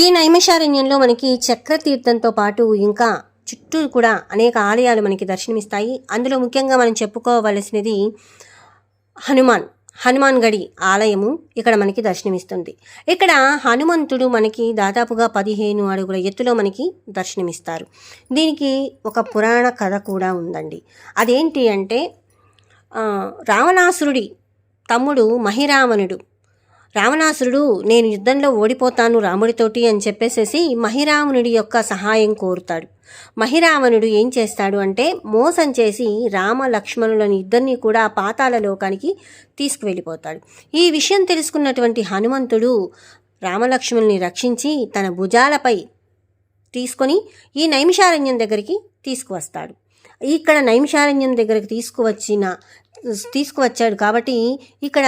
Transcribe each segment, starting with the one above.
ఈ నైమిషారణ్యంలో మనకి చక్రతీర్థంతో పాటు ఇంకా చుట్టూ కూడా అనేక ఆలయాలు మనకి దర్శనమిస్తాయి. అందులో ముఖ్యంగా మనం చెప్పుకోవలసినది హనుమాన్ గడి ఆలయము ఇక్కడ మనకి దర్శనమిస్తుంది. ఇక్కడ హనుమంతుడు మనకి దాదాపుగా 15 అడుగుల ఎత్తులో మనకి దర్శనమిస్తారు. దీనికి ఒక పురాణ కథ కూడా ఉందండి. అదేంటి అంటే రావణాసురుడి తమ్ముడు రావణాసురుడు నేను యుద్ధంలో ఓడిపోతాను రాముడితోటి అని చెప్పేసేసి మహిరావణుడి యొక్క సహాయం కోరుతాడు. మహిరావణుడు ఏం చేస్తాడు అంటే మోసం చేసి రామ లక్ష్మణులని ఇద్దరిని కూడా పాతాళ లోకానికి తీసుకువెళ్ళిపోతాడు. ఈ విషయం తెలుసుకున్నటువంటి హనుమంతుడు రామలక్ష్మణుని రక్షించి తన భుజాలపై తీసుకొని ఈ నైమిషారణ్యం దగ్గరికి తీసుకువస్తాడు. ఇక్కడ నైమిషారణ్యం దగ్గరికి తీసుకువచ్చాడు కాబట్టి ఇక్కడ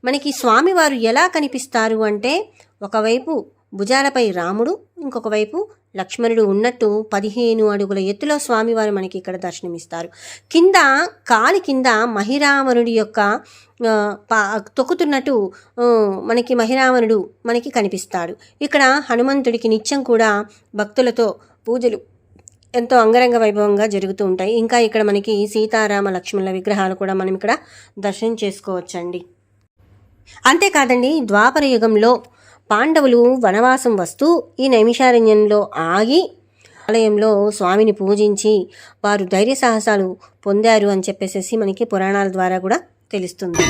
మనకి స్వామివారు ఎలా కనిపిస్తారు అంటే ఒకవైపు భుజాలపై రాముడు, ఇంకొక వైపు లక్ష్మణుడు ఉన్నట్టు 15 అడుగుల ఎత్తులో స్వామివారు మనకి ఇక్కడ దర్శనమిస్తారు. కాలి కింద మహిరావణుడి యొక్క తొక్కుతున్నట్టు మనకి మహిరావణుడు మనకి కనిపిస్తాడు. ఇక్కడ హనుమంతుడికి నిత్యం కూడా భక్తులతో పూజలు ఎంతో అంగరంగ వైభవంగా జరుగుతూ ఉంటాయి. ఇంకా ఇక్కడ మనకి సీతారామ లక్ష్మణుల విగ్రహాలు కూడా మనం ఇక్కడ దర్శనం చేసుకోవచ్చండి. అంతేకాదండి, ద్వాపర యుగంలో పాండవులు వనవాసం వస్తూ ఈ నైమిషారణ్యంలో ఆగి ఆలయంలో స్వామిని పూజించి వారు ధైర్య సాహసాలు పొందారు అని చెప్పేసి మనకి పురాణాల ద్వారా కూడా తెలుస్తుంది.